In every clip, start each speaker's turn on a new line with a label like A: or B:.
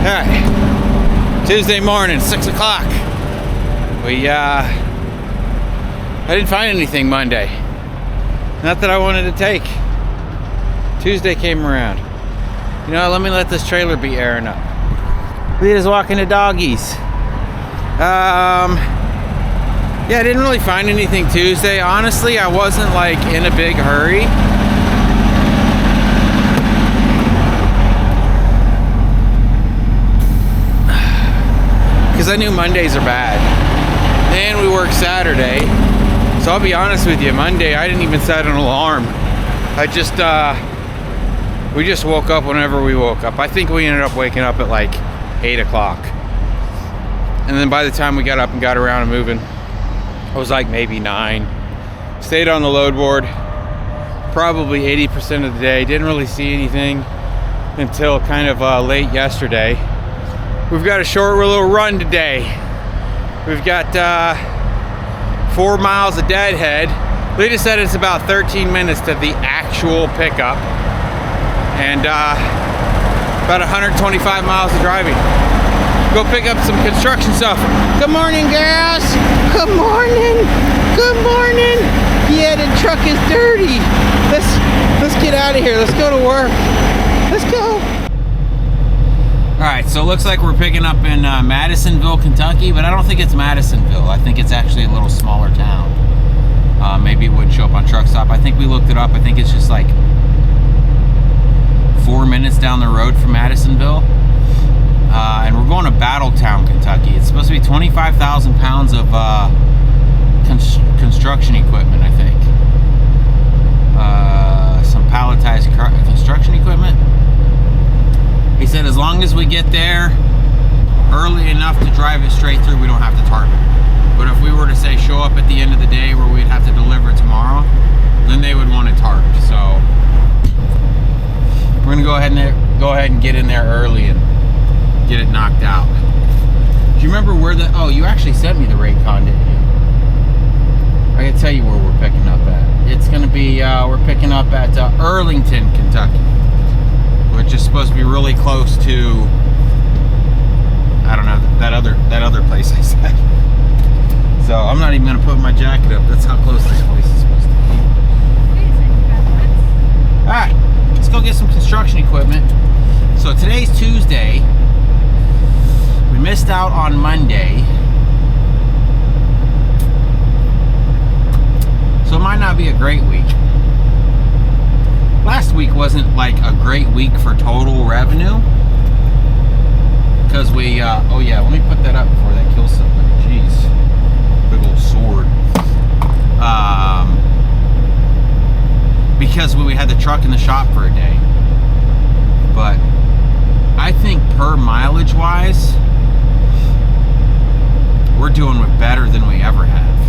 A: Alright, Tuesday morning, 6 o'clock. I didn't find anything Monday. Not that I wanted to take. Tuesday came around. You know, let this trailer be airing up. We just walking the doggies. Yeah, I didn't really find anything Tuesday. Honestly, I wasn't like in a big hurry. Because I knew Mondays are bad. And we work Saturday. So I'll be honest with you, Monday I didn't even set an alarm. We just woke up whenever we woke up. I think we ended up waking up at like 8 o'clock. And then by the time we got up and got around and moving, it was like maybe 9. Stayed on the load board probably 80% of the day. Didn't really see anything until kind of late yesterday. We've got a short little run today. We've got 4 miles of deadhead. Lita said it's about 13 minutes to the actual pickup. And about 125 miles of driving. Go pick up some construction stuff. Good morning, girls. Good morning. Good morning. Yeah, the truck is dirty. Let's get out of here. Let's go to work. Let's go. All right, so it looks like we're picking up in Madisonville, Kentucky, but I don't think it's Madisonville. I think it's actually a little smaller town. Maybe it wouldn't show up on Truck Stop. I think we looked it up. I think it's just like 4 minutes down the road from Madisonville. And we're going to Battletown, Kentucky. It's supposed to be 25,000 pounds of construction equipment, I think. Some palletized construction equipment. He said as long as we get there early enough to drive it straight through, we don't have to tarp it. But if we were to say show up at the end of the day where we'd have to deliver it tomorrow, then they would want it tarped. So we're gonna go ahead and get in there early and get it knocked out. Do you remember where oh, you actually sent me the Raycon, didn't you? I can tell you where we're picking up at. It's gonna be we're picking up at Arlington, Kentucky, which is supposed to be really close to, I don't know, that other place I said. So I'm not even gonna put my jacket up. That's how close this place is supposed to be. All right, let's go get some construction equipment. So today's Tuesday. We missed out on Monday. So it might not be a great week. Last week wasn't like a great week for total revenue. Because we, oh yeah, let me put that up before that kills somebody. Jeez. Big old sword. Because we had the truck in the shop for a day. But I think per mileage wise, we're doing better than we ever have.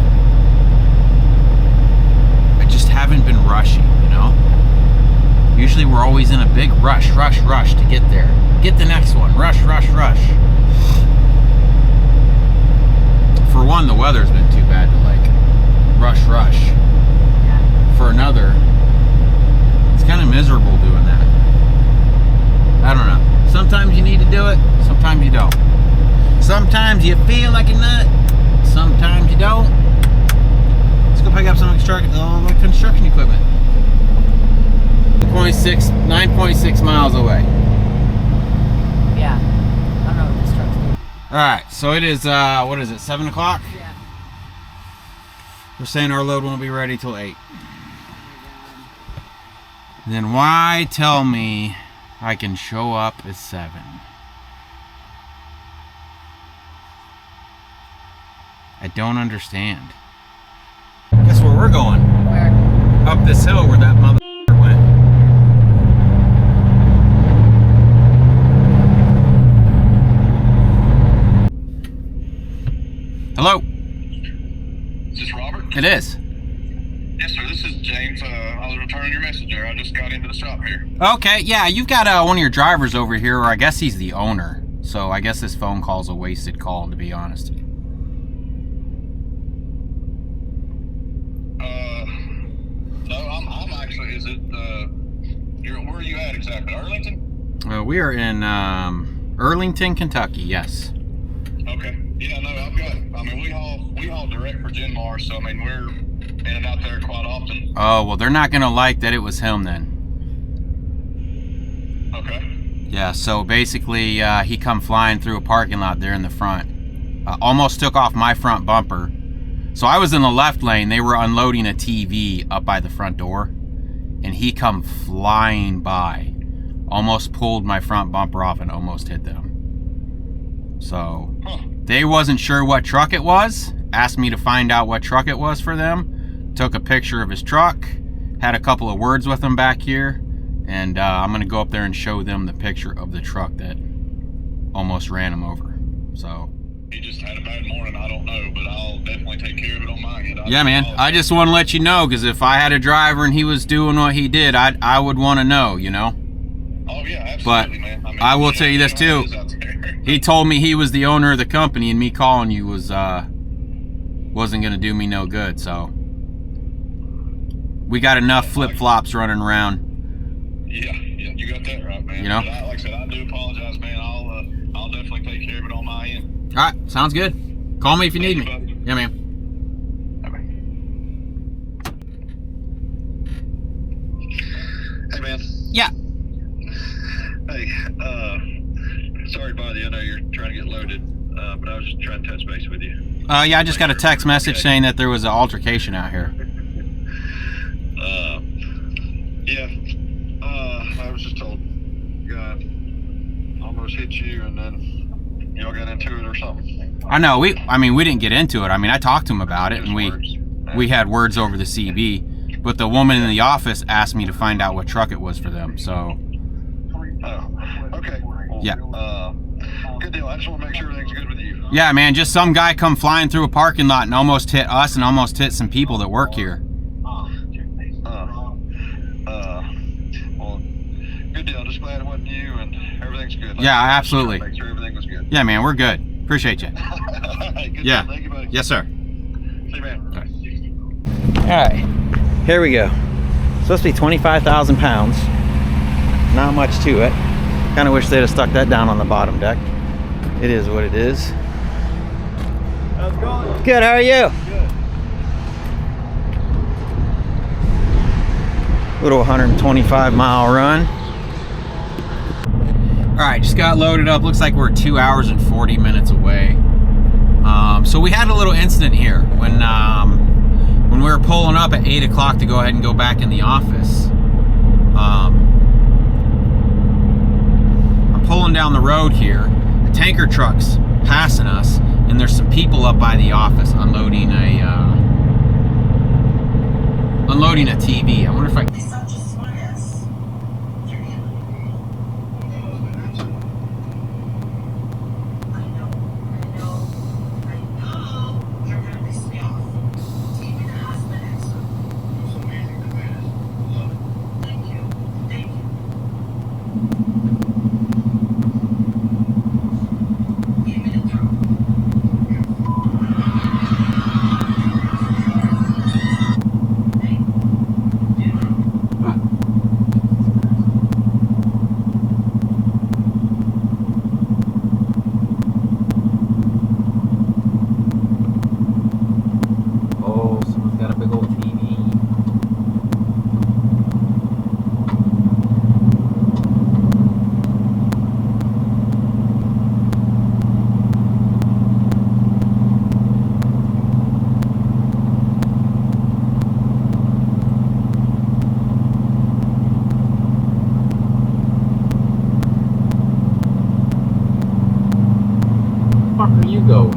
A: I just haven't been rushing, you know? Usually we're always in a big rush to get there. Get the next one, rush. For one, the weather's been too bad to like rush. Yeah. For another, it's kind of miserable doing that. I don't know. Sometimes you need to do it, sometimes you don't. Sometimes you feel like a nut, sometimes you don't. Let's go pick up some construction equipment. 9.6 miles away.
B: Yeah. I don't know what this truck's doing.
A: Alright, so it is, what is it, 7 o'clock?
B: Yeah.
A: We're saying our load won't be ready till 8. Then why tell me I can show up at 7? I don't understand. Guess where we're going?
B: Where?
A: Up this hill where that mother went. Hello?
C: Is this Robert?
A: It is.
C: Yes, sir. This is James. I was returning your message there. I just got into the shop here.
A: Okay, yeah, you've got one of your drivers over here, or I guess he's the owner. So I guess this phone call's a wasted call, to be honest.
C: No, I'm actually, where are you at exactly? Arlington?
A: We are in Arlington, Kentucky, yes.
C: Okay. Yeah, no, I mean, we haul direct for Genmar, so I mean, we're in and out there quite often.
A: Oh, well, they're not gonna like that it was him then.
C: Okay.
A: Yeah, so basically, he come flying through a parking lot there in the front. Almost took off my front bumper. So I was in the left lane. They were unloading a TV up by the front door. And he come flying by. Almost pulled my front bumper off and almost hit them. So they wasn't sure what truck it was. Asked me to find out what truck it was for them. Took a picture of his truck. Had a couple of words with him back here. And I'm going to go up there and show them the picture of the truck that almost ran him over. So
C: he just had a bad morning. I don't know, but I'll definitely take care of it on my end.
A: Yeah, man. I just want to let you know, because if I had a driver and he was doing what he did, I would want to know, you know?
C: Oh, yeah, absolutely,
A: but
C: man. I mean,
A: I will tell you this, too. He told me he was the owner of the company, and me calling you wasn't going to do me no good, so. We got enough flip-flops running around.
C: Yeah, you got that right, man.
A: You know?
C: But like I said, I do apologize, man. I'll definitely take care of it on my end.
A: All right, sounds good. Call me if you need me.
C: Buddy.
A: Yeah, man.
C: Hey, man.
A: Yeah.
C: Hey, sorry to bother you. I know you're trying to get loaded, but I was just trying to touch base with you.
A: Yeah, I just got a text message saying that there was an altercation out here.
C: Yeah. I was just told guy almost hit you, and then y'all got into it or something.
A: I know. We didn't get into it. I mean, I talked to him about it, and we had words over the CB. But the woman in the office asked me to find out what truck it was for them. So.
C: Oh, okay. Well,
A: Yeah.
C: Good deal. I just want to make sure everything's good with you.
A: Yeah, man. Just some guy come flying through a parking lot and almost hit us and almost hit some people that work here.
C: Well, good deal. Just glad it wasn't you, and everything's good.
A: Yeah, absolutely.
C: Make sure everything was good.
A: Yeah, man. We're good. Appreciate you.
C: Hey, good
A: Yeah.
C: deal. Thank you, buddy.
A: Yes, sir.
C: See you, man.
A: All right, here we go. Supposed to be 25,000 pounds. Not much to it. Kind of wish they'd have stuck that down on the bottom deck. It is what it is.
D: How's it going?
A: Good, how are you?
D: Good.
A: Little 125-mile run. All right, just got loaded up. Looks like we're 2 hours and 40 minutes away. So we had a little incident here when we were pulling up at 8 o'clock to go ahead and go back in the office. I'm pulling down the road here. A tanker truck's passing us, and there's some people up by the office unloading a TV. I wonder if I can. Are you going?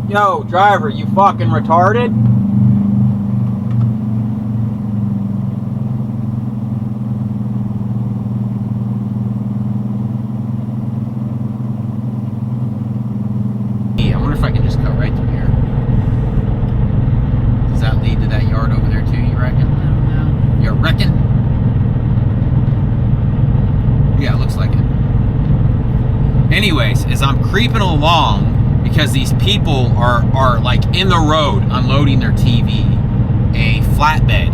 A: Yo, driver, you fucking retarded? I wonder if I can just cut right through here. Does that lead to that yard over there too, you reckon?
B: I don't know.
A: You reckon? Yeah, it looks like it. Anyways, as I'm creeping along, because these people are like in the road unloading their TV, a flatbed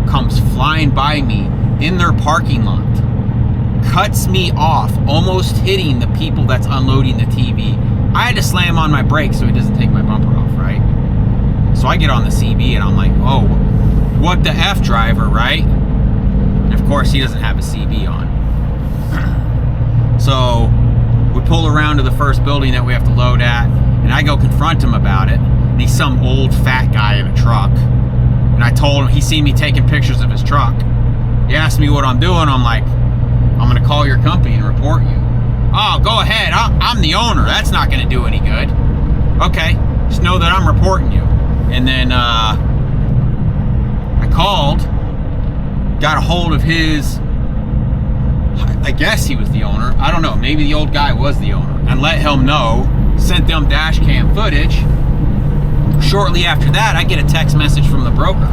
A: comes flying flying by me in their parking lot, cuts me off, almost hitting the people that's unloading the TV. I had to slam on my brakes so he doesn't take my bumper off, right? So I get on the CB and I'm like, oh, what the F, driver, right? And of course he doesn't have a CB on. So we pull around to the first building that we have to load at, and I go confront him about it. And he's some old fat guy in a truck. And I told him, he seen me taking pictures of his truck. He asked me what I'm doing. I'm like, I'm gonna call your company and report you. Oh, go ahead, I'm the owner. That's not gonna do any good. Okay, just know that I'm reporting you. And then I called, got a hold of his, I guess he was the owner. I don't know, maybe the old guy was the owner. And let him know, sent them dash cam footage. Shortly after that, I get a text message from the broker,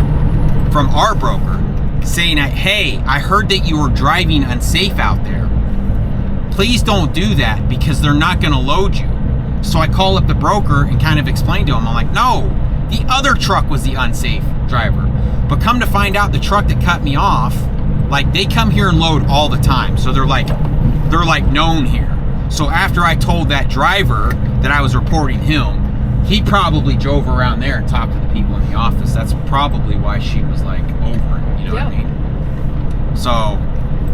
A: from our broker, saying that, hey, I heard that you were driving unsafe out there. Please don't do that because they're not gonna load you. So I call up the broker and kind of explain to him, I'm like, no, the other truck was the unsafe driver. But come to find out, the truck that cut me off, like, they come here and load all the time. So they're like known here. So after I told that driver that I was reporting him, he probably drove around there and talked to the people in the office. That's probably why she was like over it, you know what I mean? So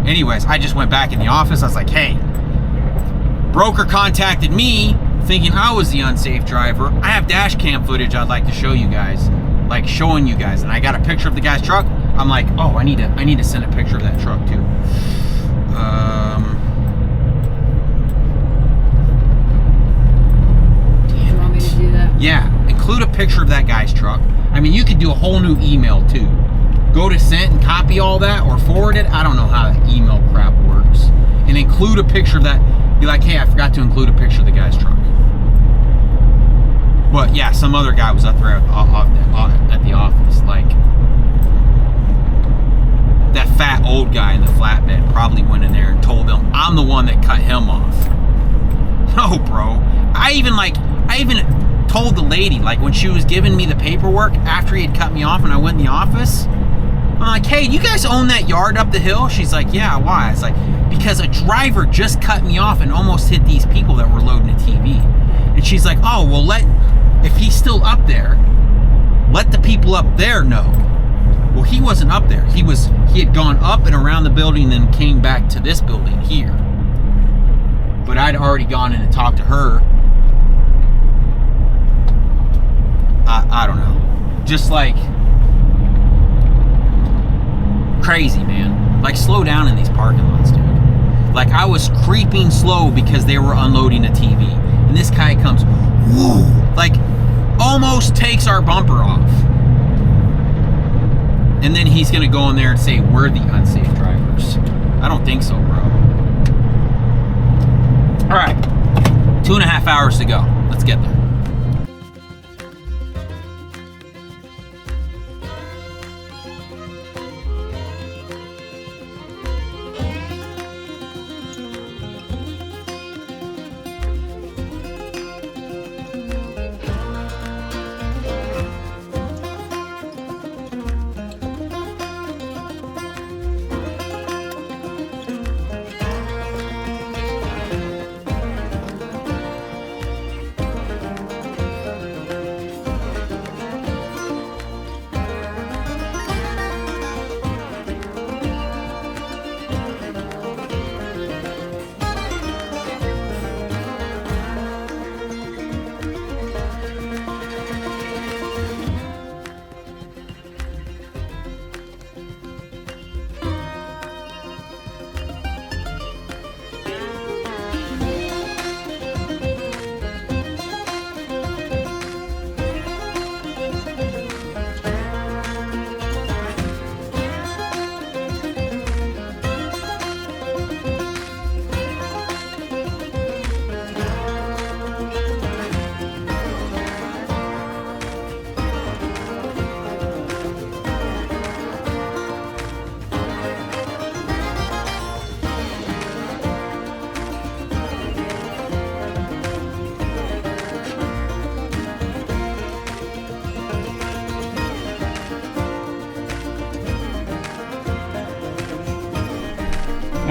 A: anyways, I just went back in the office. I was like, hey, broker contacted me thinking I was the unsafe driver. I have dash cam footage I'd like to show you guys, like showing you guys. And I got a picture of the guy's truck. I'm like, oh, I need to send a picture of that truck too. Yeah, include a picture of that guy's truck. I mean, you could do a whole new email too. Go to sent and copy all that or forward it. I don't know how that email crap works. And include a picture of that. Be like, hey, I forgot to include a picture of the guy's truck. But yeah, some other guy was up there at the office. Like, that fat old guy in the flatbed probably went in there and told them I'm the one that cut him off. No, bro. I even told the lady, like, when she was giving me the paperwork after he had cut me off and I went in the office, I'm like, hey, do you guys own that yard up the hill? She's like, yeah, why? It's like, because a driver just cut me off and almost hit these people that were loading a TV. And she's like, oh, well, if he's still up there, let the people up there know. Well, he wasn't up there. He had gone up and around the building and then came back to this building here. But I'd already gone in and talked to her. I don't know. Just like crazy, man. Like, slow down in these parking lots, dude. Like, I was creeping slow because they were unloading a TV. And this guy comes, whoa, like, almost takes our bumper off. And then he's going to go in there and say, we're the unsafe drivers. I don't think so, bro. All right. 2.5 hours to go. Let's get there.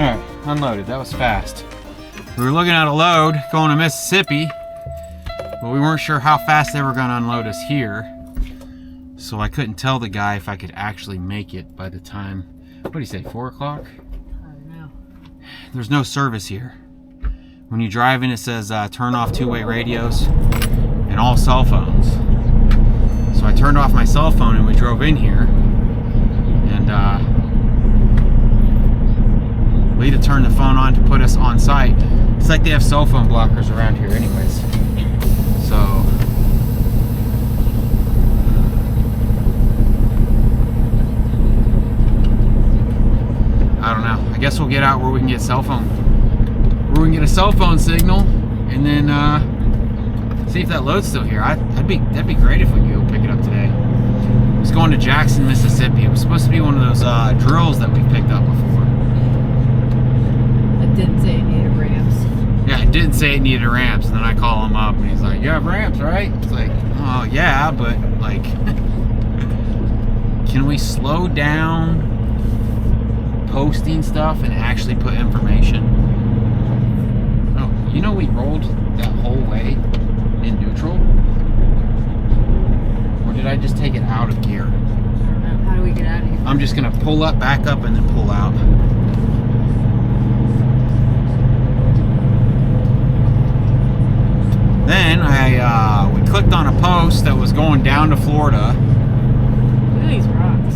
A: Alright, unloaded. That was fast. We were looking at a load going to Mississippi, but we weren't sure how fast they were going to unload us here. So I couldn't tell the guy if I could actually make it by the time, what do you say, 4 o'clock?
B: I don't know.
A: There's no service here. When you drive in, it says turn off two-way radios and all cell phones. So I turned off my cell phone and we drove in here. And Lita turned the phone on to put us on site. It's like they have cell phone blockers around here anyways. So I don't know. I guess we'll get out where we can get cell phone. Where we can get a cell phone signal and then see if that load's still here. That'd be great if we could go pick it up today. I was going to Jackson, Mississippi. It was supposed to be one of those drills that we've picked up before.
B: It didn't say it needed ramps.
A: Yeah, it didn't say it needed ramps, and then I call him up and he's like, "You have ramps, right?" It's like, "Oh yeah, but like, can we slow down posting stuff and actually put information?" Oh, you know we rolled that whole way in neutral? Or did I just take it out of gear?
B: I don't know. How do we get out of here?
A: I'm just gonna pull up, back up, and then pull out. Then we clicked on a post that was going down to Florida.
B: Look at these rocks.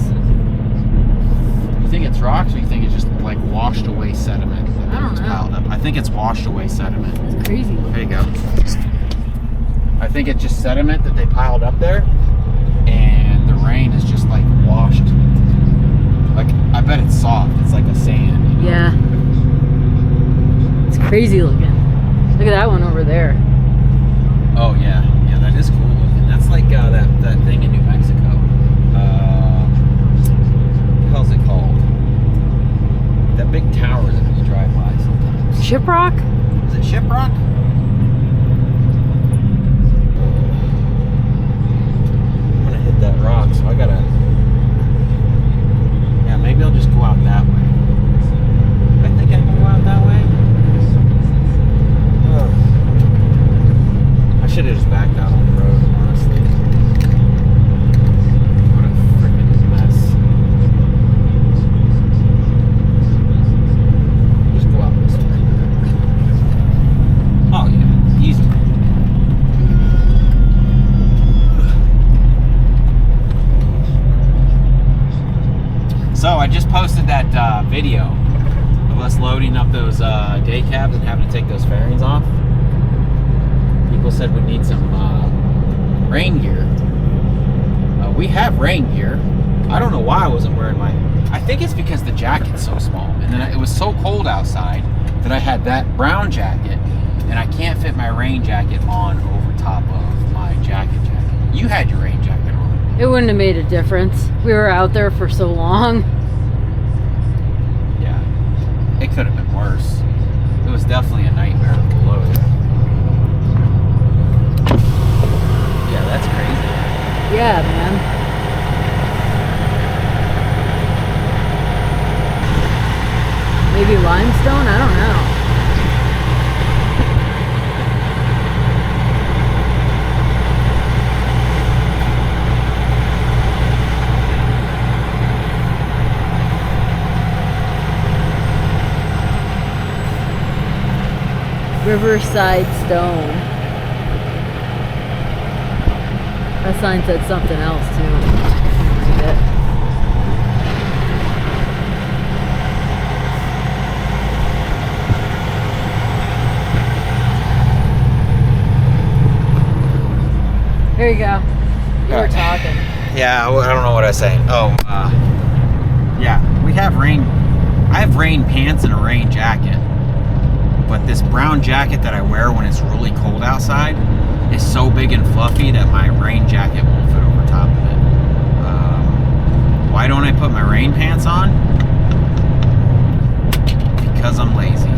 A: You think it's rocks, or you think it's just like washed away sediment that
B: I don't
A: was
B: know.
A: piled up? I think it's washed away sediment.
B: It's crazy.
A: There you go. I think it's just sediment that they piled up there, and the rain is just like washed. Like, I bet it's soft. It's like a sand. You know?
B: Yeah. It's crazy looking. Look at that one over there.
A: Oh yeah, yeah, that is cool looking. That's like that thing in New Mexico. What the hell's it called? That big tower that we drive by sometimes.
B: Shiprock?
A: Is it Shiprock? I'm gonna hit that rock, so I gotta. Yeah, maybe I'll just go out that way. I think I can go out that way. Oh. I should have just backed out on the road, honestly. What a freaking mess. Just go out this way. Oh yeah, easy. So I just posted that video of us loading up those day cabs and having to take those fairings off. People said we need some rain gear. We have rain gear. I don't know why I wasn't wearing my... I think it's because the jacket's so small. And then it was so cold outside that I had that brown jacket, and I can't fit my rain jacket on over top of my jacket. You had your rain jacket on.
B: It wouldn't have made a difference. We were out there for so long.
A: Yeah. It could have been worse. It was definitely a nightmare to load. Yeah, that's crazy.
B: Yeah, man. Maybe limestone? I don't know. Riverside Stone. That sign said something else too. I can't read it. Here you go. You were talking.
A: Yeah, I don't know what I was saying. Oh, yeah, we have rain. I have rain pants and a rain jacket. But this brown jacket that I wear when it's really cold outside is so big and fluffy that my rain jacket won't fit over top of it. Why don't I put my rain pants on? Because I'm lazy.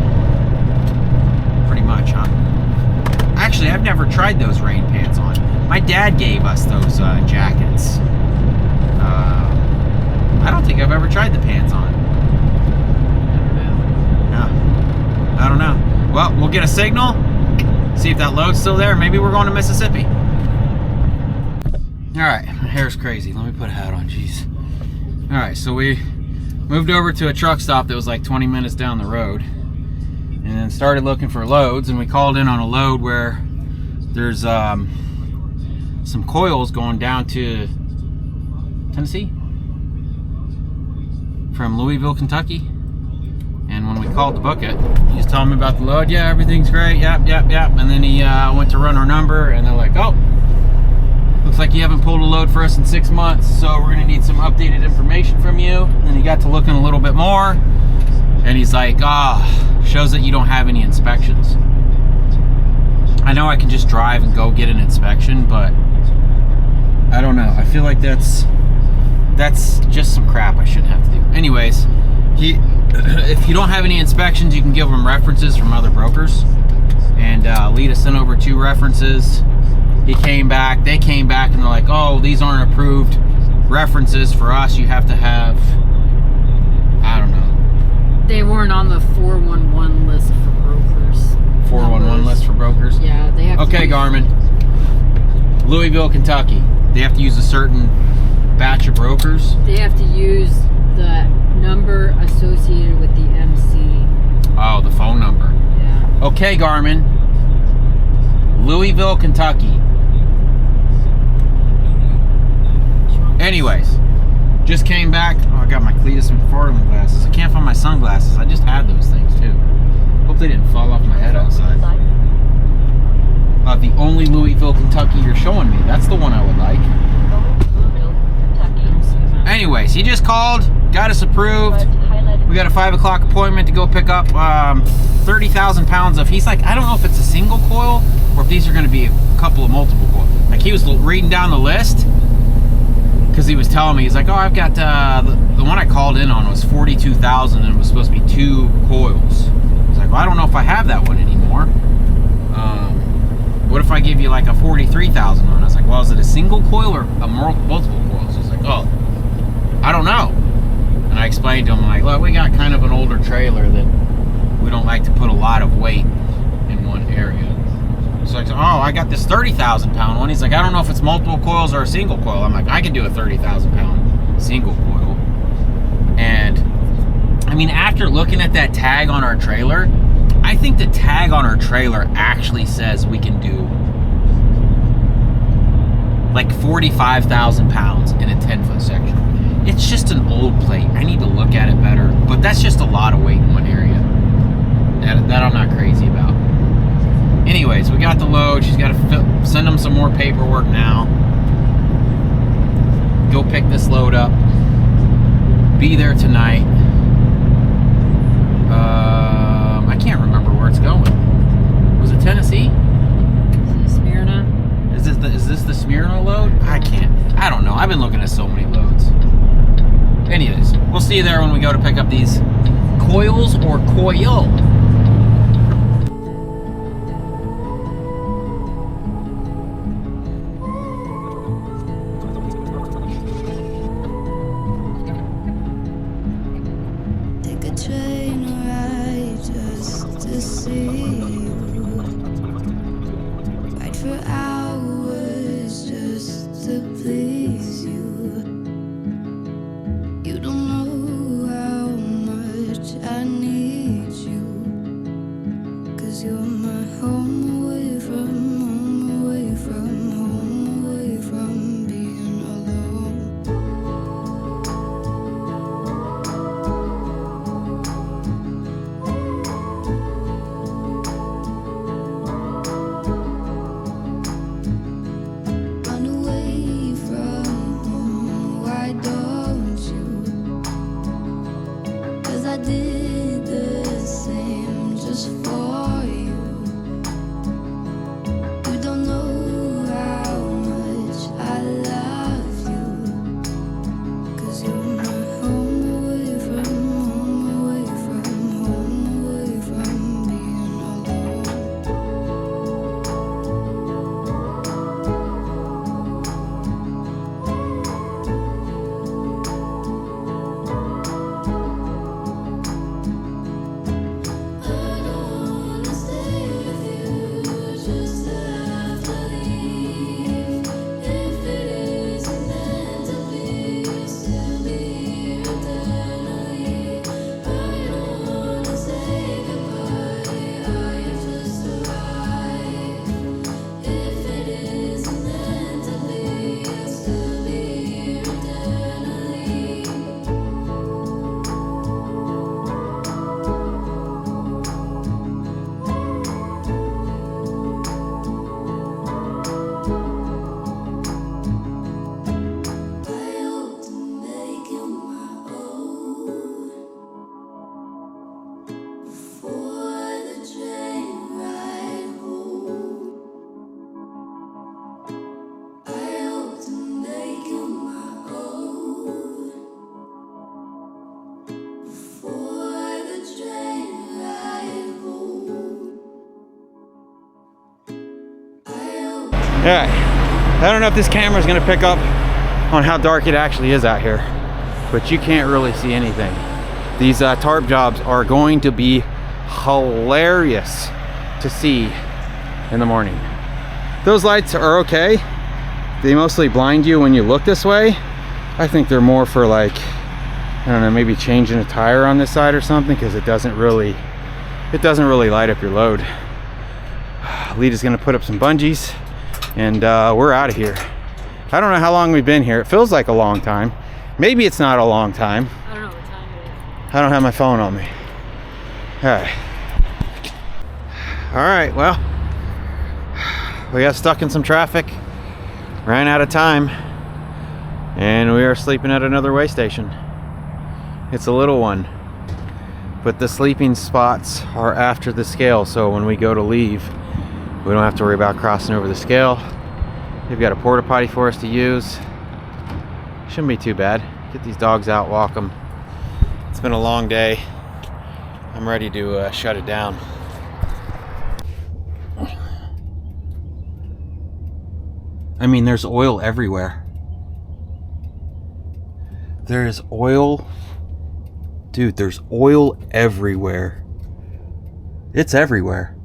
A: Pretty much, huh? Actually, I've never tried those rain pants on. My dad gave us those jackets. I don't think I've ever tried the pants on.
B: I don't know.
A: don't know. Well, we'll get a signal, see if that load's still there. Maybe we're going to Mississippi. All right, my hair's crazy. Let me put a hat on, jeez. All right, so we moved over to a truck stop that was like 20 minutes down the road and then started looking for loads, and we called in on a load where there's some coils going down to Tennessee from Louisville, Kentucky. And when we called to book it, he was telling me about the load. Yeah, everything's great. Yep. And then he went to run our number, and they're like, oh, looks like you haven't pulled a load for us in 6 months, so we're gonna need some updated information from you. And then he got to looking a little bit more, and he's like, shows that you don't have any inspections. I know I can just drive and go get an inspection, but I don't know. I feel like that's just some crap I shouldn't have to do. Anyways, if you don't have any inspections, you can give them references from other brokers. And Lita sent over 2 references. They came back, and they're like, oh, these aren't approved references for us. You have to have, I don't know.
B: They weren't on the 411 list for brokers.
A: 411 list for brokers?
B: Yeah, they have
A: Okay, Garmin. Louisville, Kentucky. They have to use a certain batch of brokers.
B: They have to use the number associated with the MC.
A: Oh, the phone number.
B: Yeah.
A: Okay, Garmin. Louisville, Kentucky. Anyways, just came back. Oh, I got my Cletus McFarlane glasses. I can't find my sunglasses. I just had those things too. Hope they didn't fall off my head outside. The only Louisville, Kentucky you're showing me. That's the one I would like. Anyways, he just called, got us approved. We got a 5 o'clock appointment to go pick up 30,000 pounds of, he's like, I don't know if it's a single coil or if these are going to be a couple of multiple coils. Like, he was reading down the list because he was telling me, he's like, oh, I've got, the one I called in on was 42,000 and it was supposed to be 2 coils. I was like, well, I don't know if I have that one anymore. What if I give you like a 43,000 one? I was like, well, is it a single coil or a multiple coils? He's like, oh, I don't know. And I explained to him, like, look, we got kind of an older trailer that we don't like to put a lot of weight in one area. So I said, oh, I got this 30,000 pound one. He's like, I don't know if it's multiple coils or a single coil. I'm like, I can do a 30,000 pound single coil. And I mean, after looking at that tag on our trailer, I think the tag on our trailer actually says we can do like 45,000 pounds in a 10-foot section. It's just an old plate. I need to look at it better, but that's just a lot of weight in one area. That I'm not crazy about. Anyways, we got the load. She's got to send them some more paperwork now. Go pick this load up. Be there tonight. I can't remember where it's going. Was it Tennessee?
B: Is it Smyrna?
A: Is this the Smyrna load? I don't know. I've been looking at so many loads. Anyways, we'll see you there when we go to pick up these coils or coil.
E: Take a train ride just to see you. Ride for hours just to please you. You don't know how much I need you, 'cause you're my home away from home, away from home, away from being alone. Run away from home, why don't you? 'Cause I did the same just for you. You don't know how much I love you, 'cause you're my home away from home, away from home, away from being alone.
A: Yeah, I don't know if this camera is gonna pick up on how dark it actually is out here, but you can't really see anything. These tarp jobs are going to be hilarious to see in the morning. Those lights are okay. They mostly blind you when you look this way. I think they're more for like, I don't know, maybe changing a tire on this side or something, because it doesn't really light up your load. Lita's gonna put up some bungees and we're out of here. I don't know how long we've been here. It feels like a long time. Maybe it's not a long time.
B: I don't know what time it is.
A: I don't have my phone on me. All right, well, we got stuck in some traffic, ran out of time, and we are sleeping at another way station. It's a little one, but the sleeping spots are after the scale, so when we go to leave, we don't have to worry about crossing over the scale. They've got a porta potty for us to use. Shouldn't be too bad. Get these dogs out, walk them. It's been a long day. I'm ready to shut it down. I mean, there's oil everywhere. There is oil. Dude, there's oil everywhere. It's everywhere.